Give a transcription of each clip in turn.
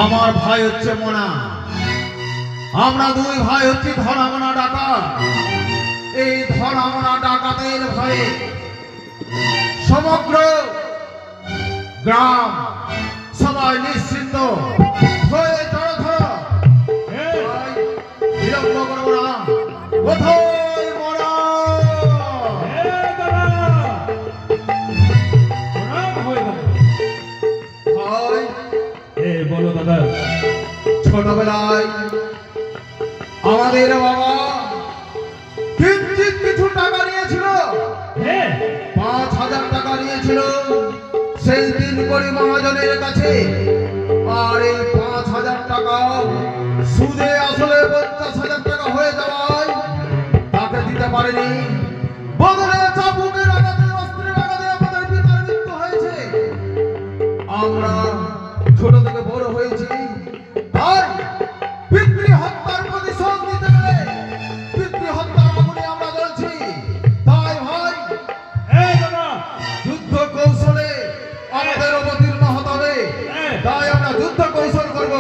আমার ভাই হচ্ছে মোনা, আমরা দুই ভাই হচ্ছি ধরামোনা ডাকাত। এই ধরামোনা ডাকাতের ভয়ে সমগ্র গ্রাম সবাই নিশ্চিন্ত হয়ে জড়ো। বিলম্ব করবো না, কোথায় মোনা? বলো দাদা। ছোটবেলায় আমাদের বাবা কিঞ্চিত কিছু টাকা নিয়েছিল, ৫,০০০ টাকা নিয়েছিল সেই দিন করি মহাজনের কাছে। আর এই ৫,০০০ টাকা সুদে আসলে ৫০,০০০ টাকা হয়ে যাওয়ায় তাকে দিতে পারেনি। বদলে চাবুকের আঘাতে, অস্ত্রের আঘাতে আমাদের পিতার মৃত্যু হয়েছে। আমরা ছোট থেকে বড় হয়েছি, তাই পিতৃ হত্যার প্রতিশোধ নিতে গেলে পিতৃ হত্যার আগুনে আমরা জ্বলছি। তাই ভাই যুদ্ধ কৌশলে আমাদের অবতীর্ণ হতে হবে। তাই আমরা যুদ্ধ কৌশল করবো।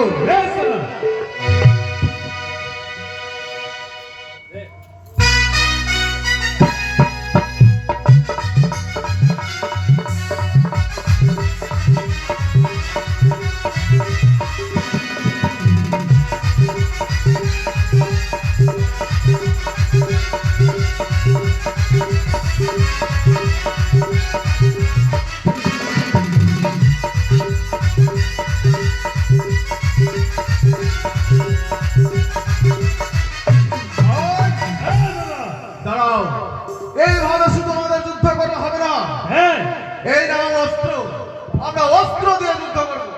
দাঁড়াও, এইভাবে শুধু আমাদের যুদ্ধ করলে হবে না। এই নাও অস্ত্র, আমরা অস্ত্র দিয়ে যুদ্ধ করবো।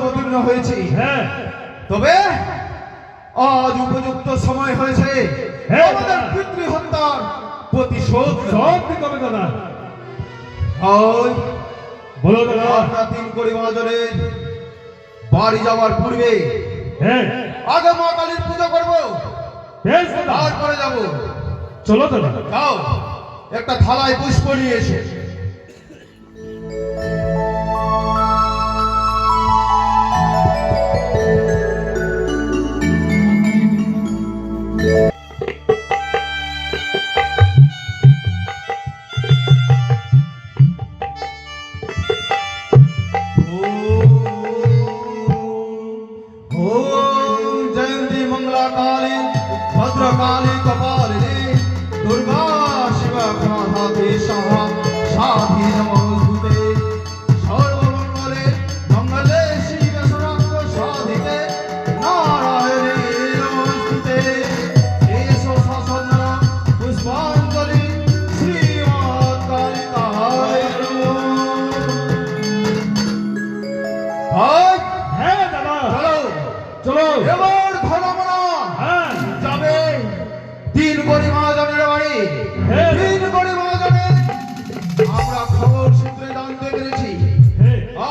অবতীর্ণ হয়েছি, তবে আজ উপযুক্ত সময় হয়েছে আমাদের পিতৃ হত্যার প্রতিশোধ দিতে হবে। দাদা বলো দাদা, আমরা তিন করি মহাজনের বাড়ি যাওয়ার পূর্বে আগে মা কালীর পুজো করবো, তারপরে যাবো। চলো দাদা। যাও, একটা থালায় পুষ্প নিয়ে এসে। ভদ্রকালী কপালিনী দুর্গা শিবা প্রধাতে সাধি নমস্তুতে সর্বমঙ্গলে মঙ্গলে শিবে সনাতন সাধিতে নারায়ণী নমস্তুতে। এসো শাসন পুষ্পাঞ্জলি শ্রীমৎ কালিকায় নমঃ। হ্যাঁ দাদা, চলো এবার ধর্মনা যাবে তিন গরি মহাজনের বাড়ি। তিন গরি মহাজনের আমরা খবর সূত্রে জানতে পেরেছি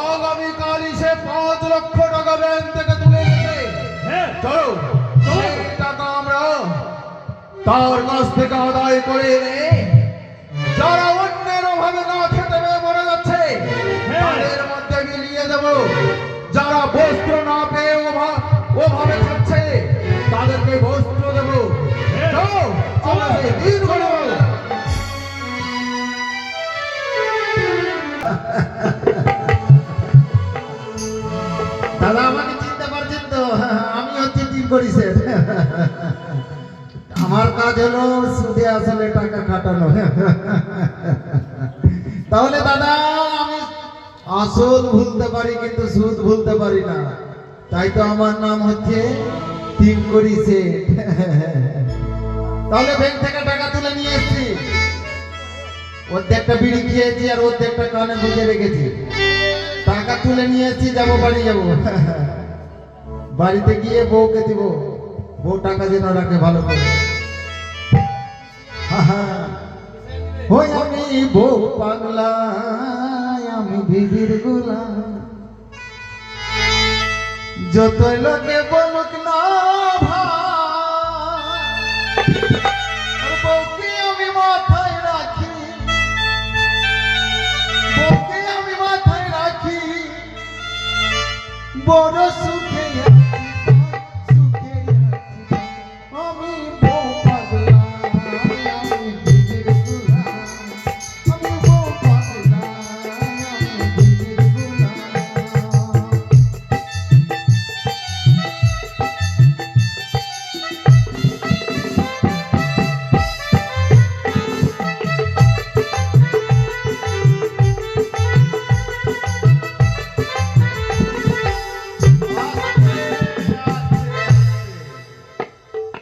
আগামীকালই সে ৫,০০,০০০ টাকা ব্যাংক থেকে তুলে এনেছে। চলো সেই টাকা আমরা তার কাছ থেকে আদায় করে এনে যারা অন্যের অভাবে না খেতে পেয়ে মরে যাচ্ছে তাদের মধ্যে মিলিয়ে দেব। যারা বস্ত্র না পেয়ে ওভাবে খাচ্ছে তাদেরকে বস্ত্র দেব। দাদা আমাকে চিনতে পারছেন তো? আমি হচ্ছে তিন করিছে। আমার কাজ হলো সুদে আসলে টাকা খাটানো। তাহলে দাদা আমি আসল ভুলতে পারি কিন্তু সুদ ভুলতে পারি না, তাই তো আমার নাম হচ্ছে তিন করিছে। তাহলে ব্যাংক থেকে টাকা তুলে নিয়ে এসছি। অর্ধেকটা বিড়ি খেয়েছি আর অর্ধেকটা কানে বুঝে রেখেছি। টাকা তুলে নিয়ে এসেছি, যাবো বাড়ি যাবো। বাড়িতে গিয়ে বউকে দিব, বউ টাকা যেন রাখে ভালো করে। ওই আমি বউ পাগলা, আমি বিবির গোলাম, যতই লোকে বলুক না ভাই, আর বউকে আমি মাথায় রাখি, বউকে আমি মাথায় রাখি, বড় সুখে আছি, সুখে আছি। আমি বউ পাগলা, আমি বিবির গোলাম, আমি বউ পাগলা, আমি বিবির গোলাম।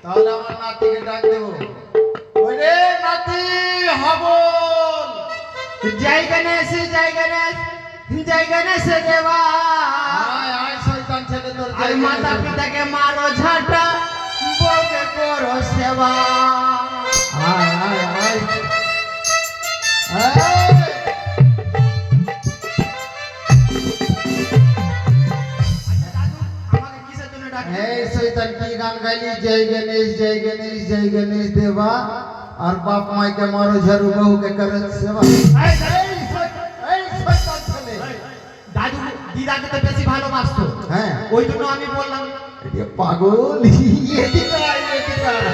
তাহলে আমার নাতিকে ডাক দেবো। ওরে নাতি হাবল, জয় গণেশ জয় গণেশ জয় গণেশ দেবা। আয় আয় শয়তান ছেলে তোর আর মাতা পিতাকে মারো ঝাঁটা, বউকে করো সেবা। আয় আয় আয় আয়। আমাকে কিসের জন্য ডাকলি? এই শয়তান কি গান গাইলি? জয় গণেশ জয় গণেশ জয় গণেশ দেবা, আর বাপ মাইকে মারো ঝাড়ু, বহুকে করে সেবা। এই, এই শয়তান ছেলে, দাদু দিদাকে তো বেশি ভালোবাসতো, হ্যাঁ ওই জন্য আমি বললাম। এ পাগল, এদিকে আয়, এদিকে আয়।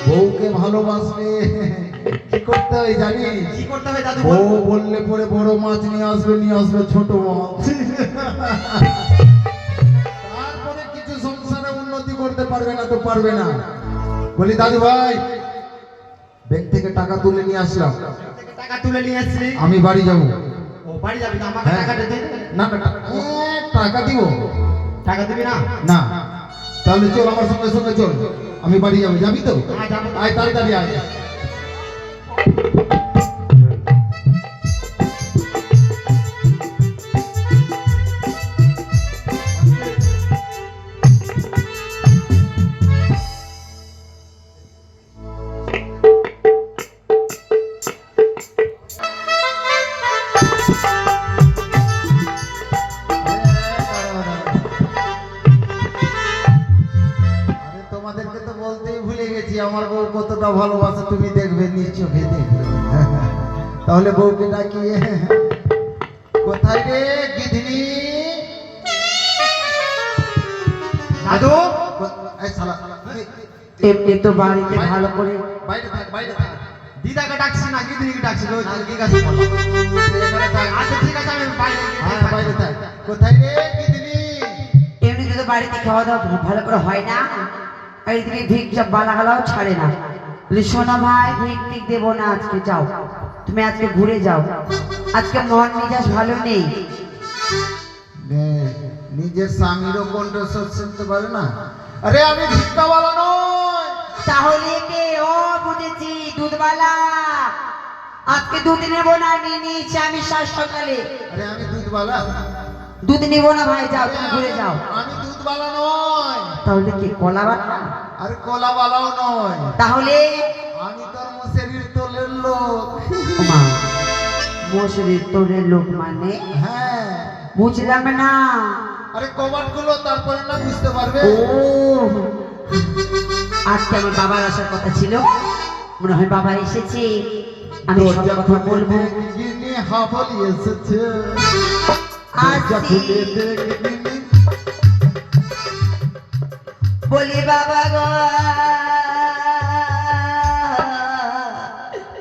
বউকে ভালোবাসবে কি করতে হয় জানিস? কি করতে হবে দাদু? বউ বললে পরে বড় মাছ নিয়ে আসবে ছোট মাছ। তারপরে কিছু সংসারে উন্নতি করতে পারবে না তো পারবে না। বলি দাদু ভাই, ব্যাংক থেকে টাকা তুলে নিয়ে আসলাম, থেকে টাকা তুলে নিয়ে আসলি, আমি বাড়ি যাব। ও বাড়ি যাবি তো? আমাকে হ্যাঁ। টাকাটা দে। না টাকা দিব টাকা দিবি না? না? তাহলে চল আমার সঙ্গে সঙ্গে চল, আমি বাড়ি যাবো। যাবি তো? হ্যাঁ, যাবো। আয় তাড়াতাড়ি আয়। আরে তোমাদেরকে তো বলতেই ভুলে গেছি, আমার বউ কতটা ভালোবাসে তুমি দেখবে, নিজ চোখে দেখবে। তাহলে বউকে ডাকিয়ে, কোথায় রে গিধনি? দাদু এই শালা, এমনি তো বাড়িতে ভালো করে বাইরে থাক, বাইরে থাক। দিদাকে ডাকছি না, গিদিকে ডাকছি। ওই ঠিক আছে বলো। তুই এখানে থাক। আচ্ছা ঠিক আছে, আমি বাইরে গিয়ে হ্যাঁ থাকছি। বাইরে থাক। কোথায় রে গিধনি? এমনিতে তো বাড়িতে খাওয়া দাওয়া ভালো করে হয় না, আর এদিকে ভিক সব বালাগালাও ছাড়ে না। বলি শোনো ভাই, ভিক টিক দেবো না আজকে, যাও তুমি আজকে ঘুরে যাও, আজকে মন মেজাজ ভালো নেই। নিজের স্বামীরও কণ্ঠস্বর শুনতে পারে না। আরে আমি ভিক্ষাওয়ালা নই। তাহলে কে? ও বুঝেছি, দুধওয়ালা। আজকে দুধ নেবো না, নিয়ে নিয়েছি আমি সাত সকালে। আরে আমি দুধওয়ালা। দুধ নেবো না ভাই, যাও তুমি ঘুরে যাও। আমি দুধওয়ালা নয়। তাহলে কি কলাওয়ালা? আরে কলাওয়ালাও নয়। তাহলে আমি তোর মুসেরির তোলের লোক। মা, মশারির তোরের লোক মানে? হ্যাঁ। বুঝলাম না। আরে কবাট গুলো, তারপরে না বুঝতে পারবে। ও, আজকে আমার বাবার আসার কথা ছিল, মনে হয় বাবা এসেছে, আমি সব কথা বলবো। গিনি হাবলি এসেছে। আসছি। দরজা খুলে দেখ গিনি। বলি বাবা গো,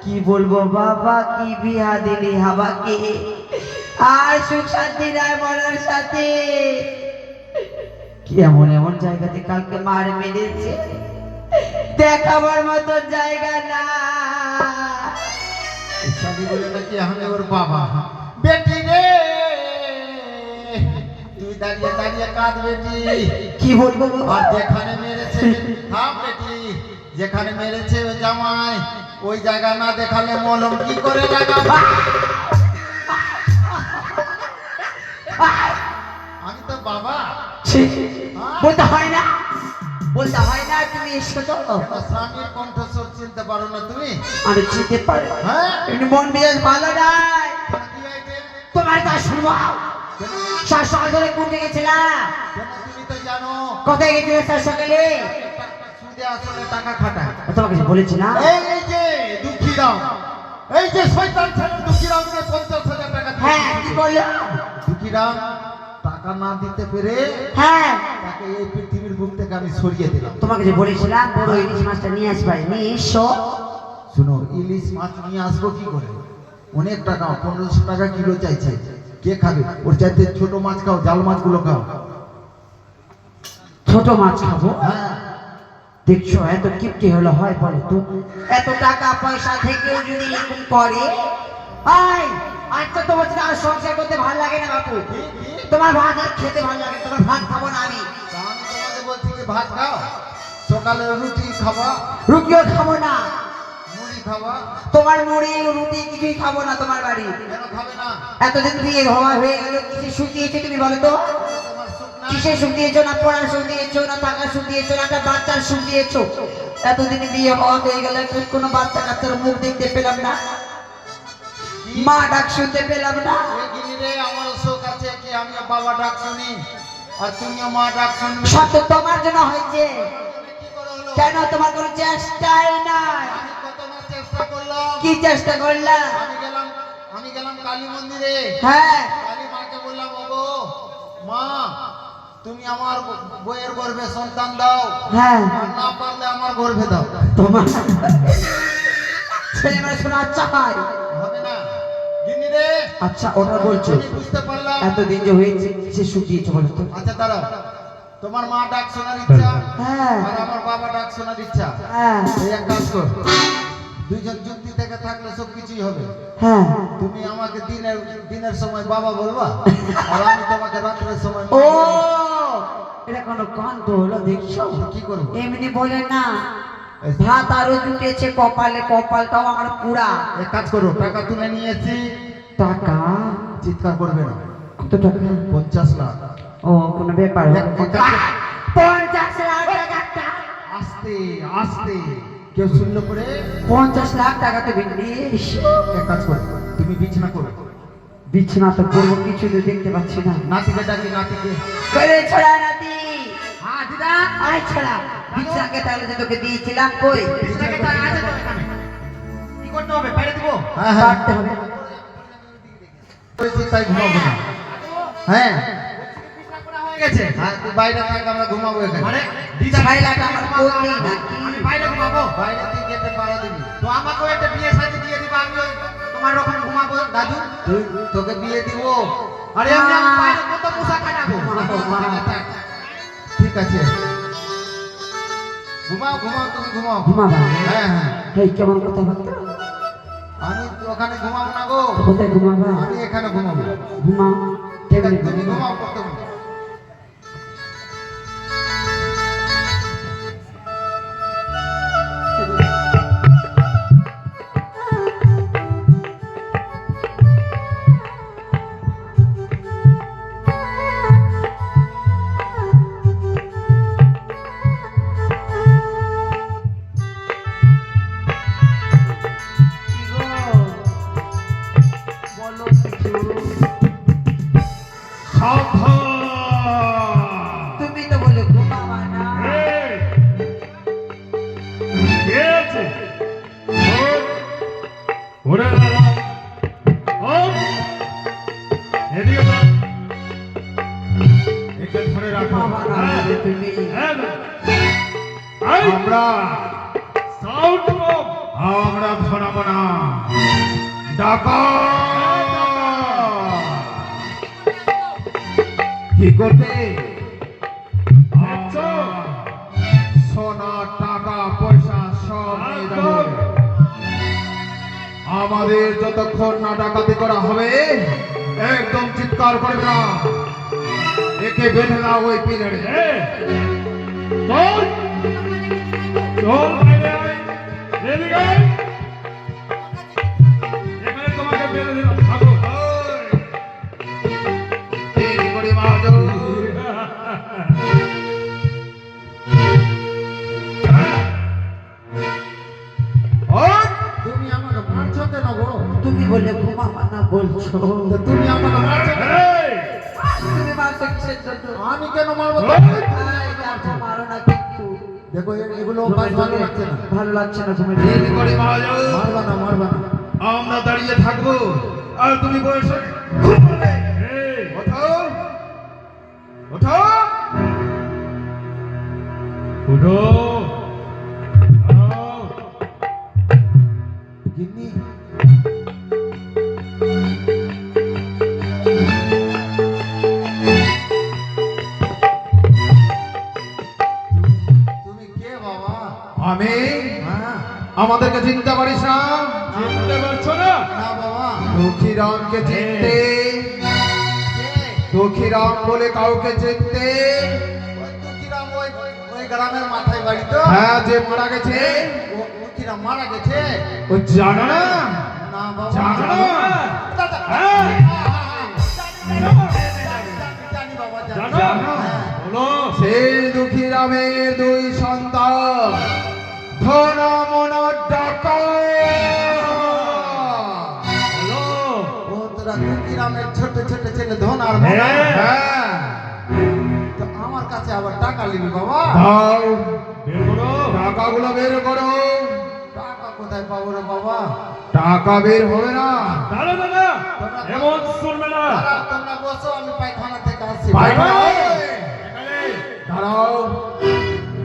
কি বলবো বাবা, কি বিয়া দিলি হাবাকে, আর সুখ শান্তি নাই মরার সাথে। কি এমন এমন জায়গাতে কালকে মার মেরেছে, দেখাবার মতো জায়গা না। শাদি বলে নাকি আমি ওর বাবা। বেটি রে, তুই দাঁড়িয়ে দাঁড়িয়ে কাঁদ বেটি। কি বলবো বাবা? আর যেখানে মেরেছে, থাম বেটি, যেখানে মেরেছে ওই জামাই ওই জায়গা না দেখালে মলম কি করে লাগাবো? আমি তো বাবা। ছি, বলতে হয় না, বলতে হয় না, তুমি এসো তো। কেন স্বামীর কণ্ঠস্বর চিনতে পারো না তুমি? আমি চিনতে পারি। হ্যাঁ একটু মন মেজাজ ভালো নাই, কেন কি হয়েছে? তোমার তা শুনবো। কেন? সাত সকাল ধরে ঘুরতে গেছিলাম। কেন তুমি তো জানো কোথায় গেছিলে সাত সকালে? সুদে আসলে টাকা খাটায়। তোমাকে কিছু বলেছি না? এই যে দুঃখীরাম, এই যে শয়তান ছেলে দুঃখীরামকে 50,000 টাকা দিয়েছে। হ্যাঁ, কি বললো? দুঃখীরাম টাকা না দিতে পেরে হ্যাঁ, তাকে এই পৃথিবীর বুক থেকে আমি সরিয়ে দিলাম। তোমাকে যে বলেছিলাম বড় ইলিশ মাছটা নিয়ে আসবে, নিয়ে এসো। শুনো, ইলিশ মাছ নিয়ে আসবো কি করে? অনেক টাকা, 1500 টাকা কিলো চাইছে। কে খাবে? ওর চাইতে ছোট মাছ খাও, জাল মাছগুলো খাও। ছোট মাছ খাবো? হ্যাঁ, দেখছো এত কিপটি হলো হয় বলে তো? এত টাকা পয়সা থেকেও যদি এরকম করে, আই আজকে তো বলছি আর সংসার করতে ভালো লাগে না বাপু। তোমার ভাত আর খেতে ভালো লাগে, তোমার ভাত খাবো না আমি। তা আমি তোমাকে বলছি যে ভাত খাও, সকালে রুটি খাবা, রুটিও খাবো না, মুড়ি খাবা। তোমার মুড়ি রুটি কিছুই খাবো না তোমার বাড়ি। কেন খাবে না? এতদিন বিয়ে হওয়া হয়ে গেল, কিসে সুখ দিয়েছে তুমি বলো তো? তোমার সুখ না? কিসে সুখ দিয়েছো? না পড়ার সুখ দিয়েছো, না টাকার সুখ দিয়েছো, না একটা বাচ্চার সুখ দিয়েছো? এতদিন বিয়ে হওয়া হয়ে গেল, কোনো বাচ্চা কাচ্চার মুখ দেখতে পেলাম না, মা ডাক শুনতে পেলাম না। এই গিরিরে আমার শোক আছে কি আমি বাবা ডাক শুনি আর তুমিও মা ডাক শুনবে? সব তো তোমার জন্য হয়েছে। কি করে হলো? কেন তোমার কোনো চেষ্টাই নাই? আমি কত না চেষ্টা করলাম। কি চেষ্টা করলা? আমি গেলাম কালী মন্দিরে। হ্যাঁ, কালী মাকে বললাম, ওগো মা, তুমি আমার বইয়ের গর্ভে সন্তান দাও, হ্যাঁ, আর না পারলে আমার গর্ভে দাও। তোমার ছেলে মেয়ে শোনা আচ্ছা হয়? হবে না গিন্নিরে। আচ্ছা, ওটা বলছো। আমি বুঝতে পারলাম। এতদিন যে হয়েছে সে সুখ দিয়েছো বলো তো? আচ্ছা দাঁড়াও, তোমার মা ডাক শোনার ইচ্ছা হ্যাঁ, আর আমার বাবা ডাক শোনার ইচ্ছা। হ্যাঁ, এই এক কাজ কর, দুইজন যুক্তি থেকে থাকলে সব কিছুই হবে। হ্যাঁ। তুমি আমাকে দিনের সময় বাবা বলবা আর আমি তোমাকে রাত্রের সময় মা ও, বলবো। এটা কোনো কাণ্ড হলো দেখছো? কি করবো? এমনি বলে না, ভাত আরো জুটেছে কপালে, কপালটাও আমার পুরা। এক কাজ করো, টাকা তুলে নিয়েছি। টাকা? চিৎকার করবে না। কত টাকা? 50 লাখ। ও, কোনো ব্যাপার না। 50 লাখ টাকা? আস্তে আস্তে, কেউ শুনলো পরে। 50 লাখ টাকা তো বিন্দিস। এক কাজ করো, তুমি বিছানা করো। বিছানা তো করবো, কিছু তো দেখতে পাচ্ছি না। নাতিকে ডাকি, নাতিকে। করে ছড়া নাতি। হ্যাঁ দিদা। আয় ছড়া। বিছানাকে তাহলে যে তোকে দিয়েছিলাম, কই? বিছানাকে তো আছে তো এখানে। কি করতে হবে? পেরে দিব? হ্যাঁ হ্যাঁ, কাটতে হবে। বলেছি তাই ঘুমাবো না। হ্যাঁ হয়ে গেছে। হ্যাঁ, তুই বাইরে থাক, আমরা ঘুমাবো এখানে। মানে ছাইলাটা আমার কোটি নাকি? আমি বাইরে ঘুমাবো। বাইরে তুই গেটে পাড়া দিবি। তো আমাকেও একটা বিয়ে শাদী দিয়ে দিবা, আমি ওই তোমার রকম ঘুমাবো দাদু। তোকে বিয়ে দিব। আরে আমি বাইরে কত পোশাক কাটাবো। ঠিক আছে, ঘুমাও ঘুমাও, তুমি ঘুমাও। ঘুমাবা? হ্যাঁ হ্যাঁ, এই কেমন কথাবার্তা? আমি ওখানে ঘুমাবো না গো, কোথায় ঘুমাবা? আমি এখানে ঘুমাবো। ঘুমাও। ঠিক আছে, টেবিলে তুমি ঘুমাও। ঘুমাও কত। বলো কিছু। সাবধান! তুমি তো বলে ঘুমাবা না। এই! কে আছে? ওরে দাদা! ওঠ! এদিকে দেখ। একে ধরে রাখো। ঘুমাবা না বলে তুমি। হ্যাঁ, এই! আমরা সাউন্ড কম! আমরা ধরাবো না। ডাকা কি করতে? আচ্ছা। সোনা টাকা পয়সা সব নিয়ে যাবো। আমাদের যতক্ষণ না ডাকাতি করা হবে একদম চিৎকার করবে না। একে বেঁধে দাও ওই পিলারে। এই! চল! চল বাইরে আয় এদিকে আয়। এখানে তোমাকে বেঁধে দিলাম থাকো তিন গড়ি মহাজন ওঠ! তুমি আমাকে মারছো কেন গো? তুমি বলে ঘুমাবা না বলছো, তো তুমি আমাকে মারছো কেন? এই, তুমি মারছো কিসের জন্য? আমি কেন মারবো? ওই! এই, দেখো, মারো না কিন্তু। দেখো এগুলো অভ্যাস ভালো লাগছে না। ভালো লাগছে না তুমি। তিন গড়ি মহাজন মারবা না, মারবা না। আমরা দাঁড়িয়ে থাকবো আর তুমি বসে ঘুমাবে। এই, ওঠো ওঠো উঠো দাও। গিন্নি, তুমি কে বাবা? আমি হ্যাঁ, আমাদেরকে চিনতে পারিস না চিনতে পারছো না? না বাবা। দুঃখীরামকে চিনতে কে? দুঃখীরাম বলে কাউকে চিনতে ওই দুঃখীরাম, ওই গ্রামের মাথায় বাড়ি তো? হ্যাঁ যে মারা গেছে দুঃখীরাম মারা গেছে? ও জানো না না বাবা। জানো না দাদা, হ্যাঁ, জানি বাবা, জানি। জানো? হ্যাঁ। বলো। সেই দুঃখীরামের দুই সন্তান ধন মন ডাকা বলো। ও তোরা দুঃখীরামের ছোট ছোট ছেলে ধন আর মন। হ্যাঁ। হ্যাঁ তো আমার কাছে আবার টাকা নিবি বাবা? দাও বের করো। টাকাগুলো বের করো টাকা কোথায় পাবো রে বাবা? টাকা বের হবে না দাঁড়া দাদা, এমন শুনবে না। দাঁড়া, তোমরা বসো, আমি পায়খানা থেকে আসছি। পায়খানা? এখানে। দাঁড়াও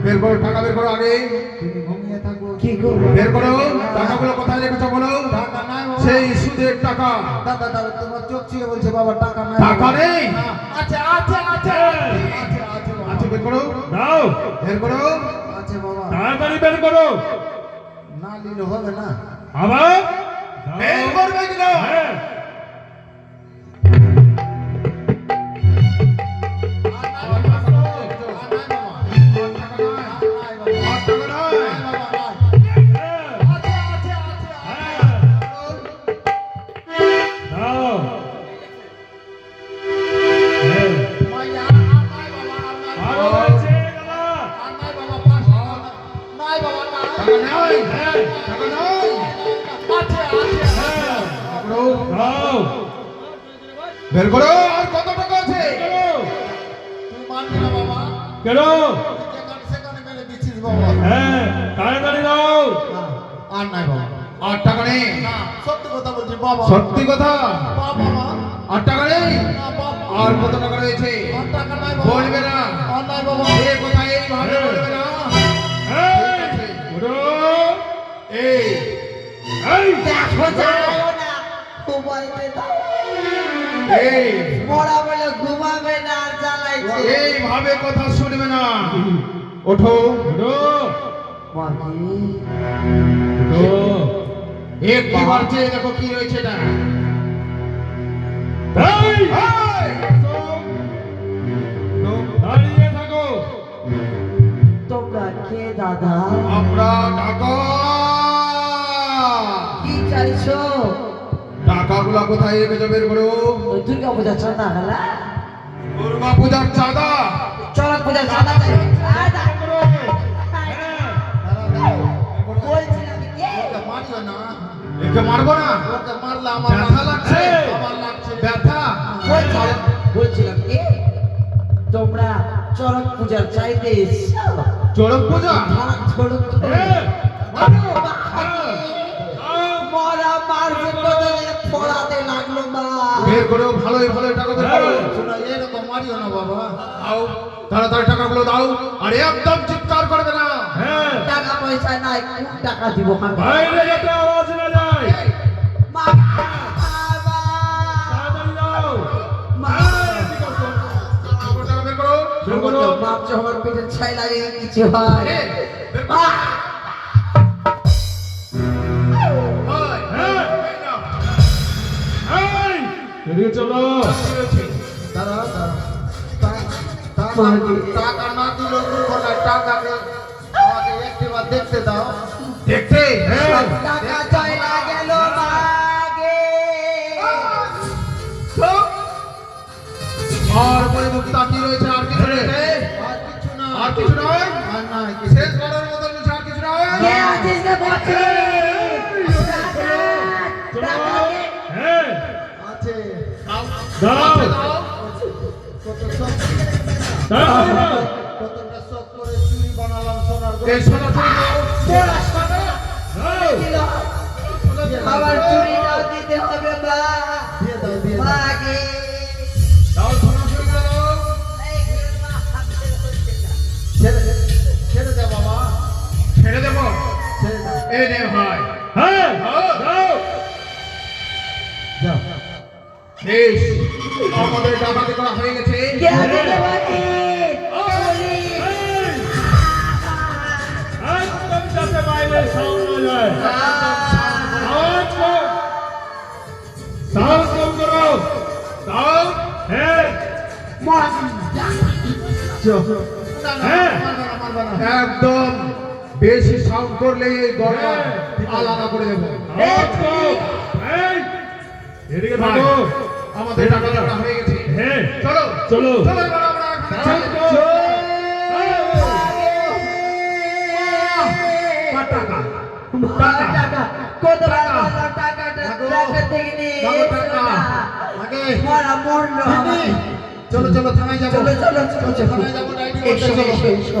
বের করো টাকা বের করো আগে তুমি ঘুমিয়ে থাকো। কি গো? বের করো টাকাগুলো কোথায় রেখেছো বলো টাকা নাই বাবা। সেই সুদের টাকা দাদা দাদা, তোমার চোখ ছুঁয়ে বলছে বাবা টাকা নাই। টাকা নেই আছে আছে আছে এই। আছে আছে বাবা। আচ্ছা বের করো দাও, বের করো আছে বাবা। তাড়াতাড়ি বের করো। না নিলে হবে না। আবার বের দাও। করবে কিনা হ্যাঁ। আর নাই বাবা। আর নাই বাবা। আর নাই বাবা। আর টাকা নাই নাই বাবা, নাই। হ্যাঁ। আছে আছে আছে আছে। হ্যাঁ। দাও। হ্যাঁ। মাইয়া, আর নাই বাবা, আর নাই বাবা। আরো রয়েছে দাদা। আর নাই বাবা, পাঁচ টাকা নাই বাবা, নাই। টাকা নাই হ্যাঁ। টাকা নাই আছে আছে হ্যাঁ। বের করো দাও। বের করো আর কত টাকা আছে করো। তুই মানবি না বাবা। কেন? তুই যেখানে সেখানে মেরে দিচ্ছিস বাবা। হ্যাঁ, তাড়াতাড়ি দাও। আর নাই বাবা। আর টাকা নেই না, সত্যি কথা বলছি বাবা। সত্যি কথা বাবা, আর টাকা নেই না বাবা। আর কত টাকা রয়েছে আর টাকা নাই বাবা। বলবে না আর নাই বাবা। এ কথা এইভাবে বলবে না এই, উঠো। এই এই, দেখো, যাও না, ঘুমাইতে দাও। এই মরা বলে ঘুমাবে না, আর জ্বালাইছে। এইভাবে কথা শুনবে না ওঠো উঠো। মাগি, উঠো। একবার চেয়ে দেখো কি রয়েছে এটা এই, এই! দাঁড়িয়ে থাকো। তোমরা কে দাদা? আমরা টাকা কি চাইছো? টাকাগুলা কোথায় রেখেছো বের করো ওই দুর্গা পূজা চাঁদা গেলা? দুর্গা পূজার চাঁদা চড়ক পূজা চাঁদা চাই। চাঁদা। করো। হ্যাঁ। দাঁড়া, দাঁড়া। বলছিলাম কি? ওকে মারিও না। একে মারবো না ওকে মারলে আমার ব্যথা লাগছে আমার লাগছে। ব্যথা বলছিলাম কি? তোমরা চড়ক পূজার চাইতে এসছো? চড়ক পূজা হ্যাঁ, চড়ক পূজা। হ্যাঁ। মরা মারছে কোথায় পড়াতে লাগলো মা। বের করো ভালোই ভালোই টাকা বের করো শোনো, এরকম মারিও না বাবা। দাও তাড়াতাড়ি টাকাগুলো দাও আর একদম চিৎকার করবে না হ্যাঁ। টাকা পয়সা নাই, কোন টাকা দিব আমি? বাইরে যাতে আওয়াজ না যায়। মা, বাবা, তাড়াতাড়ি দাও। মা। টাকা বের করো বের করো। ভাবছো আমার পেটে ছাই লাগে কিছু হয়? এ, বের করো। মা, হয়। হ্যাঁ। এই, এদিকে চলো। দাঁড়া, দাঁড়া। টাকা না দিলেও দুঃখ নাই, টাকাকে আমাকে একটিবার এবার দেখতে দাও। দেখতে টাকা চয়লা গেল বাগে। আর পরে মুখ তাকিয়ে রয়েছে, আর কিছু রয়েছে? আর কিছু না, আর কিছু নয়? আর নাই কিছু। শেষ করার মতো রয়েছে, আর কিছু নয়? কে আছিস রে বটে? হ্যাঁ আছে দাও দাও। কত শখ, দাও কতটা শখ করে চুরি বানালাম সোনার গয়না। এই সোনা চুরি দাও। দাও আবার চুরিটাও দিতে হবে বা দিয়ে দাও, দিয়ে দাও। বাগে। দাও, সোনা চুরি করে দাও। ছেড়ে দে, ছেড়ে দে বাবা, ছেড়ে দেবো? ছেড়ে দে। এই নে ভাই। হ্যাঁ দাও যাও। বেশ, আমাদের ডাকাতি করা হয়ে গেছে। কে আছে রে বটে? একদম যাতে বাইরে সাউন্ড না যায় আওয়াজ কর সাউন্ড কম করো দাও। হ্যাঁ যাও। না, না, হ্যাঁ। মারবা না, মারবা না। একদম বেশি সাউন্ড করলে এই দরবার আলাদা করে দেবো। আওয়াজ কর এই এদিকে থাকো আমাদের ডাকাতি করা হয়ে গেছে। হ্যাঁ চলো চলো চলো এবার আমরা এখানে সাউন্ড চলি। কর টাকা টাকা কতবার বললাম টাকাটা টাকা থেকে নিয়ে টাকা, এসো টাকা। না। আগে। মরা মরলো আমার। চলো চলো থানায় যাবো। চলো চলো চলো চলো থানায় যাবো, ডায়েরি করতে এসো চলো। এসো এসো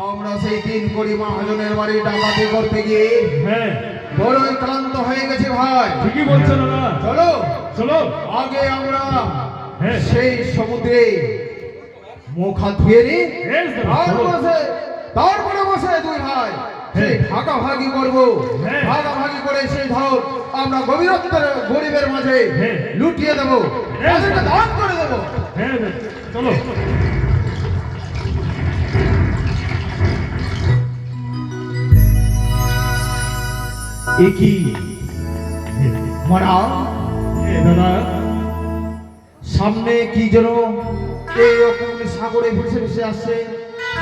আমরা সেই তিন কোটি মহাজনের বাড়ি ডাকাতি করতে গিয়ে হ্যাঁ বড়ই ক্লান্ত হয়ে গেছে ভাই। ঠিকই বলছো দাদা চলো চলো আগে আমরা হ্যাঁ সেই সমুদ্রে মুখ হাত ধুয়ে নি, বেশ দাদা, চলো। তারপরে বসে দুই ভাই সেই ভাগাভাগি করবো। হ্যাঁ। ভাগাভাগি করে সেই ধর আমরা গভীরত্বের গরিবের মাঝে হ্যাঁ। লুটিয়ে দেবো, হ্যাঁ। তাদেরকে দান করে দেবো। হ্যাঁ চলো একই মরা দাদা সামনে কি যেন এইরকম সাগরে ভেসে ভেসে আসছে,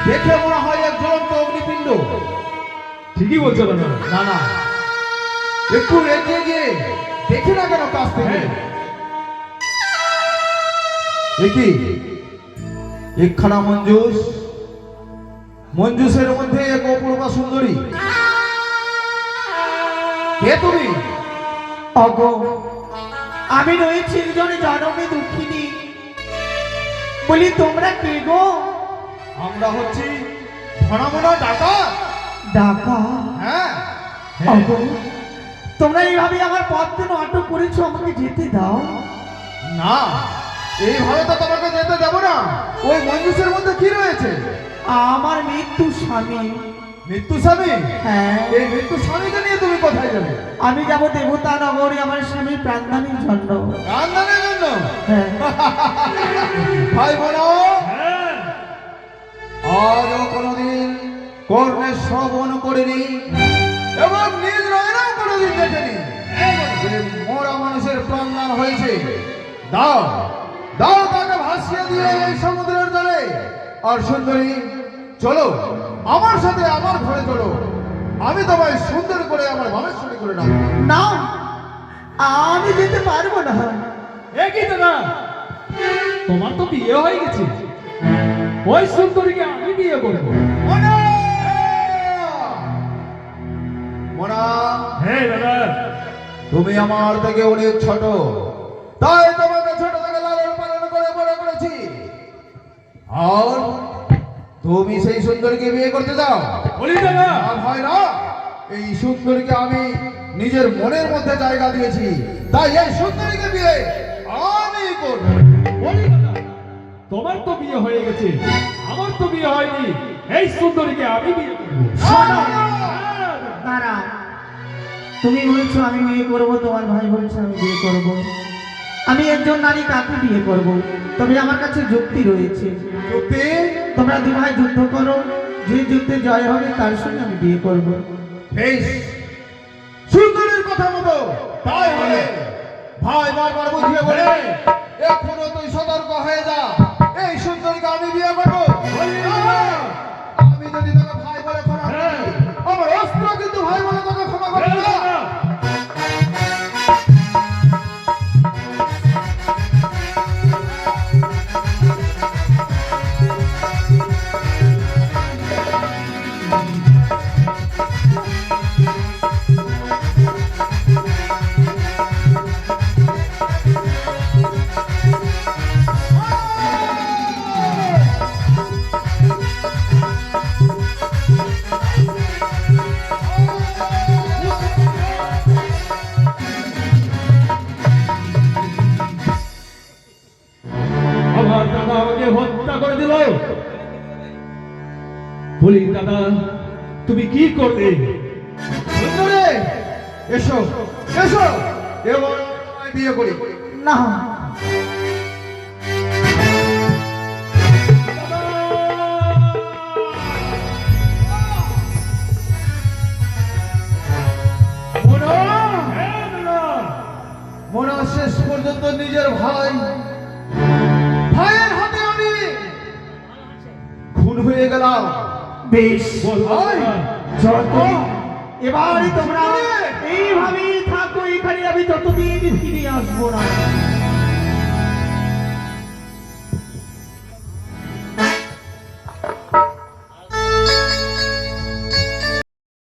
দেখে মনে হয় এক জ্বলন্ত অগ্নিপিণ্ড। ঠিকই বলছো দাদা না না, একটু এগিয়ে গিয়ে দেখি না কেন কাছ থেকে। হ্যাঁ। দেখি একখানা মঞ্জুস, মঞ্জুসের মধ্যে এক অপূর্বা সুন্দরী। কে তুমি? অগো আমি রয়েছি একজনে জনমে দুঃখিনী, বলি তোমরা কে গো? আমরা হচ্ছি ধনামনা ডাকাত। ডাকা হ্যাঁ অগো তোমরা এইভাবে আমার পথ কেন আটক করেছো? আমাকে যেতে দাও। না, এইভাবে তো তোমাকে যেতে দেবো না। ওই মঞ্জুসের মধ্যে কি রয়েছে? আমার মৃত্যু স্বামী। মৃত্যু স্বামী? হ্যাঁ এই মৃত্যু স্বামীকে নিয়ে তুমি কোথায় যাবে? আমি যাব দেবতা নগরে আমার স্বামী প্রাণদানের জন্য। রান্নার জন্য? হ্যাঁ ভাই বোনো, হ্যাঁ আজও কোনোদিন কর্ণে শ্রবণ করিনি এবং নিজ নয়নেও কোনোদিন দেখেনি যে মরা মানুষের প্রাণদান হয়েছে। দাও দাও তাকে ভাসিয়ে দিয়ে এই সমুদ্রের জলে। আর সুন্দরী, চলো আমার সাথে আমার ঘরে চলো, আমি তোমায় সুন্দর করে আমার ভাবেশ্বরী করে ডাকবো। না আমি যেতে পারবো না। একই দাদা তোমার তো বিয়ে হয়ে গেছে, ওই সুন্দরীকে আমি বিয়ে করবো। মনা! মনা, হ্যাঁ দাদা তুমি আমার থেকে অনেক ছোট, তাই তোমাকে ছোট থেকে লালন পালন করে বড় করেছি। আর তুমি সেই সুন্দরীকে বিয়ে করতে চাও? বলি দাদা আর হয় না, এই সুন্দরীকে আমি নিজের মনের মধ্যে জায়গা দিয়েছি, তাই এই সুন্দরীকে বিয়ে আমি করব। বলি দাদা তোমার তো বিয়ে হয়ে গেছে, আমার তো বিয়ে হয়নি, এই সুন্দরীকে আমি বিয়ে করবো। শোনো হ্যাঁ, দাঁড়াও, তুমি বলছো আমি বিয়ে করব, তোমার ভাই বলছে আমি বিয়ে করব। আমি একজন নারী কাকে বিয়ে করব? তবে আমার কাছে যুক্তি রয়েছে। যুক্তি? তোমরা দু ভাই যুদ্ধ করো, যে যুদ্ধে জয় হবে তার সঙ্গে আমি বিয়ে করব। বেশ, সুন্দরীর কথা মতো তাই হলে ভাই বারবার বুঝিয়ে বলে এখনো তুই সতর্ক হয়ে যা। বলি দাদা, তুমি কি করলে? সুন্দরী, এসো এসো, এবার আমায় বিয়ে করি। না, মনে হয় শেষ পর্যন্ত নিজের ভাইয়ের হাতে আমি খুন হয়ে গেলাম। বেশ, ভাই, চল তো। এবারে তোমরা এইভাবেই থাকো এখানে, আমি ততদিন ফিরে আসবো না।